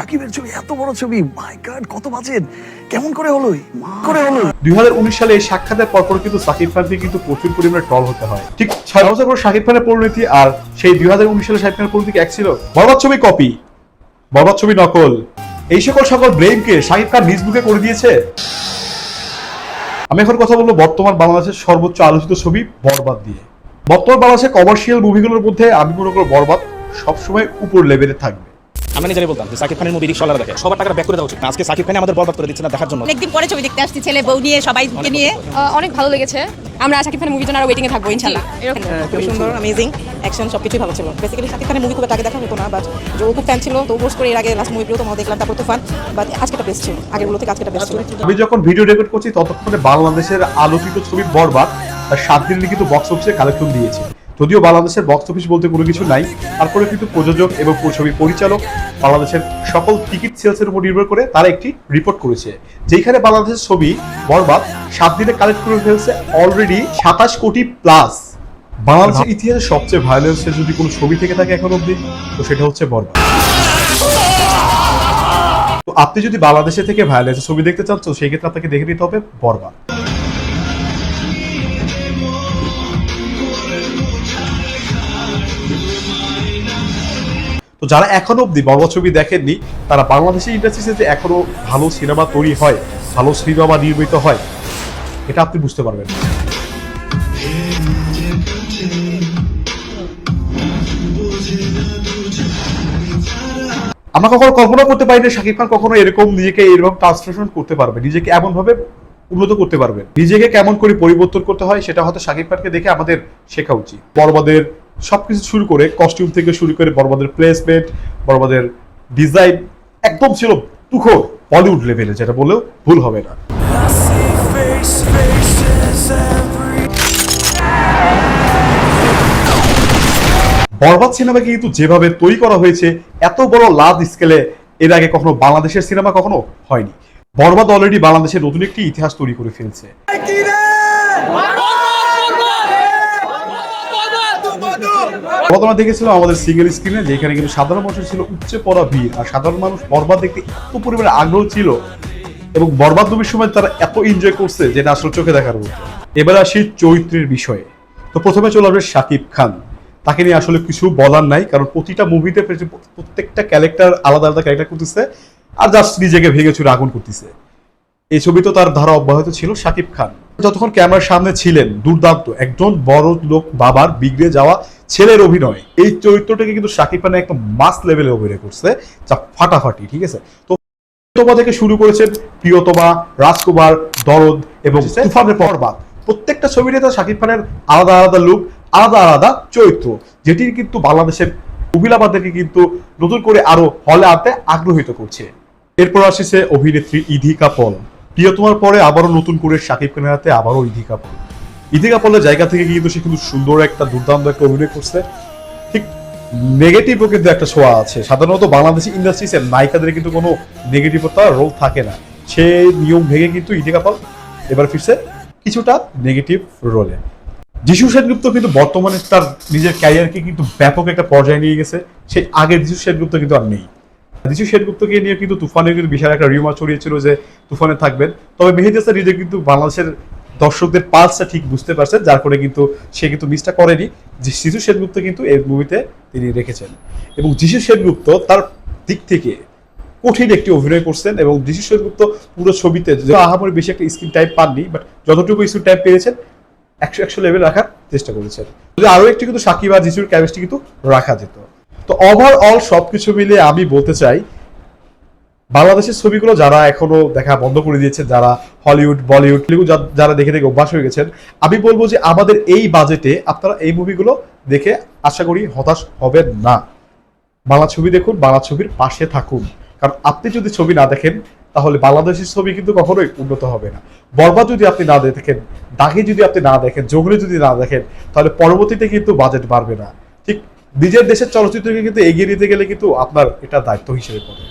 সাকিবের ছবি, এত বড় ছবি, মাই গড, কত বাজেট, কেমন করে হলো? 2019 সালে এই সাক্ষাতের পরপর কিন্তু সাকিব খানকে কিন্তু প্রচুর পরিমাণে ট্রল হতে হয়। ঠিক 6 বছর পর সাকিব খানের পরিণতি আর সেই 2019 সালে সাকিব খানের পরিণতি এক ছিল। বরবাদ ছবি কপি, বরবাদ ছবি নকল, এই সকল ব্লেমকে সাকিব খান নিজ মুখে করে দিয়েছে। আমি এখন কথা বলবো বর্তমান বাংলাদেশের সর্বোচ্চ আলোচিত ছবি বরবাদ দিয়ে। বর্তমান বাংলাদেশের কমার্শিয়াল মুভিগুলোর মধ্যে আমি মনে করি বরবাদ সবসময় উপর লেভেলে থাকবে। আমরা নিজেরাই বলতাম যে সাকিব খানের মুভি রিকশাওয়ালারা দেখে, সবার টাকাটা ব্যাক করে দেওয়া উচিত। আজকে সাকিব খান আমাদের বরবাদ করে দিচ্ছে না দেখার জন্য। অনেকদিন পরে ছবি দেখতে আসছি, ছেলে বউ নিয়ে সবাইকে নিয়ে অনেক ভালো লেগেছে। আমরা সাকিব খানের মুভির জন্য আরো ওয়েটিং এ থাকবো ইনশাআল্লাহ। খুব সুন্দর, অ্যামেজিং, অ্যাকশন সবকিছুই ভালো ছিল। বেসিক্যালি সাকিব খানের মুভি খুব একটা আগে দেখা হতো না, বাট যে ও খুব ফ্যান ছিল, তো পোস্ট করে এর আগে লাস্ট মুভিগুলো তোমাও দেখলাম, তারপর তুফান, বাট আজকেটা বেস্ট ছিল, আগেরগুলো থেকে আজকেটা বেস্ট ছিল। আমি যখন ভিডিও রেকর্ড করছি ততক্ষণে বাংলাদেশের আলোচিত ছবি বরবাদ 7 দিনে কিন্তু বক্স অফিসে কালেকশন দিয়েছে। যদিও বাংলাদেশের বক্স অফিস বলতে কোনো কিছু নাই, তারপরে কিন্তু প্রযোজক এবং ছবির পরিচালক বাংলাদেশের সকল টিকিট সেলসের উপর নির্ভর করে তারা একটি রিপোর্ট করেছে, যেখানে বাংলাদেশের ছবি বরবাদ 7 দিনে কালেক্ট করে ফেলছে অলরেডি 27 কোটি প্লাস। বাংলাদেশের ইতিহাসে সবচেয়ে ভায়োলেন্সের যদি কোনো ছবি থেকে থাকে এখন অবধি, তো সেটা হচ্ছে বরবাদ। তো আপনি যদি বাংলাদেশে থেকে ভায়োলেন্সের ছবি দেখতে চান, তো সেই ক্ষেত্রে আপনাকে দেখে নিতে হবে বরবাদ। তো যারা এখনো অব্দি বরবাদ ছবি দেখেননি, তারা বাংলাদেশের ইন্ডাস্ট্রিতে এখনো ভালো সিনেমা তৈরি হয়, ভালো সিনেমা নির্মিত হয়, এটা আপনি বুঝতে পারবেন। আমরা কখনো কল্পনা করতে পারি না শাকিব খান কখনো এরকম নিজেকে এরকম ট্রান্সফরমেশন করতে পারবে, নিজেকে এমন ভাবে উন্নত করতে পারবে। নিজেকে কেমন করে পরিবর্তন করতে হয় সেটা হয়তো শাকিব খানকে দেখে আমাদের শেখা উচিত। বরবাদের সবকিছু শুরু করে কস্টিউম থেকে শুরু করে বরবাদের প্লেসমেন্ট, বরবাদের ডিজাইন একদম ছিল তুখোর বলিউড লেভেলে, যেটা বলেও ভুল হবে না। বরবাদ সিনেমাকে কিন্তু যেভাবে তৈরি করা হয়েছে, এত বড় লার্জ স্কেলে এর আগে কখনো বাংলাদেশের সিনেমা কখনো হয়নি। বরবাদ অলরেডি বাংলাদেশের নতুন একটি ইতিহাস তৈরি করে ফেলছে। আমরা দেখেছিলাম আমাদের সিঙ্গেল স্ক্রিনে, যেখানে কিন্তু সাধারণ মানুষ ছিল উপচে পড়া ভিড়, আর সাধারণ মানুষ বরবাদ দেখতে এত পরিমাণে আগ্রহ ছিল এবং বরবাদ মুভির সময় তারা এত এনজয় করছে যেটা আসলে চোখে দেখার মতো। এবার আসি চরিত্রের বিষয়ে। তো প্রথমে চলে আসবে শাকিব খান। তাকে নিয়ে আসলে কিছু বলার নাই, কারণ প্রতিটা মুভিতে প্রত্যেকটা ক্যারেক্টার আলাদা আলাদা ক্যারেক্টার করতেছে আর জাস্ট নিজেকে ভেঙে চুরে আগুন করতেছে। এই ছবি তো তার ধারা অব্যাহত ছিল। শাকিব খান যতক্ষণ ক্যামেরার সামনে ছিলেন, দুর্দান্ত একজন বড় লোক বাবার বিগড়ে যাওয়া ছেলের অভিনয়, এই চরিত্রটাকে কিন্তু শাকিব খান একদম মাস লেভেলে অভিনয় করছে, যা ফাটাফাটি। ঠিক আছে, তো প্রিয়তমা থেকে শুরু করেছেন প্রিয়তমা, রাজকুমার, দরদ এবং তুফানের বরবাদ, প্রত্যেকটা ছবিতে তার শাকিব খানের আলাদা আলাদা লুক, আলাদা আলাদা চরিত্র, যেটি কিন্তু বাংলাদেশের অভিলাবাদেরকে কিন্তু নতুন করে আরো হলে আনতে আগ্রহিত করছে। এরপর আসছে অভিনেত্রী ইধিকা পল। প্রিয়তমার পরে আবারও নতুন করে শাকিব খানের হাতে আবারও ইধিকা পল। ইধিকা পলের জায়গা থেকে কিন্তু সে কিন্তু সুন্দর একটা দুর্দান্ত একটা অভিনয় করছে। ঠিক নেগেটিভ কিন্তু একটা ছোঁয়া আছে। সাধারণত বাংলাদেশি ইন্ডাস্ট্রিজের নায়িকাদের কিন্তু কোনো নেগেটিভ রোল থাকে না, সে নিয়ম ভেঙে কিন্তু ইধিকা পল এবার ফিরছে কিছুটা নেগেটিভ রোলে। যিশু সেনগুপ্ত কিন্তু বর্তমানে তার নিজের ক্যারিয়ারকে কিন্তু ব্যাপক একটা পর্যায়ে নিয়ে গেছে, সেই আগের যিশু সেনগুপ্ত কিন্তু আর নেই। যিশু সেনগুপ্তকে নিয়ে কিন্তু তুফানের কিন্তু বিশাল একটা রিউমার ছড়িয়েছিল যে তুফানে থাকবেন, তবে মেহেদী হাসান নিজে কিন্তু বাংলাদেশের দর্শকদের পালসটা ঠিক বুঝতে পারছেন, যার ফলে কিন্তু সে কিন্তু মিসটা করেনি। যে যিশু সেনগুপ্ত কিন্তু এই মুভিতে তিনি রেখেছেন এবং যিশু সেনগুপ্ত তার দিক থেকে কঠিন একটি অভিনয় করছেন এবং যিশু সেনগুপ্ত পুরো ছবিতে আহামরি বেশি একটা স্ক্রিন টাইম পাননি, বাট যতটুকু স্ক্রিন টাইম পেয়েছেন 100 লেভেল রাখার চেষ্টা করেছেন। যদি আরো একটি কিন্তু সাকিব আর যিশুর কেমিস্ট্রি কিন্তু রাখা যেত। তো ওভারঅল সবকিছু মিলে আমি বলতে চাই, বাংলাদেশের ছবিগুলো যারা এখনো দেখা বন্ধ করে দিয়েছেন, যারা হলিউড বলিউড যারা দেখে দেখে অভ্যাস হয়ে গেছেন, আমি বলবো যে আমাদের এই বাজেটে আপনারা এই মুভিগুলো দেখে আশা করি হতাশ হবেন না। বাংলা ছবি দেখুন, বাংলা ছবির পাশে থাকুন, কারণ আপনি যদি ছবি না দেখেন তাহলে বাংলাদেশের ছবি কিন্তু কখনোই উন্নত হবে না। বরবাদ যদি আপনি না দেখেন, দাগি যদি আপনি না দেখেন, জঙ্গলি যদি না দেখেন, তাহলে পরবর্তীতে কিন্তু বাজেট বাড়বে না। ঠিক নিজের দেশের চলচ্চিত্রকে কিন্তু এগিয়ে নিতে গেলে কিন্তু আপনার এটা দায়িত্ব হিসেবে পড়ে।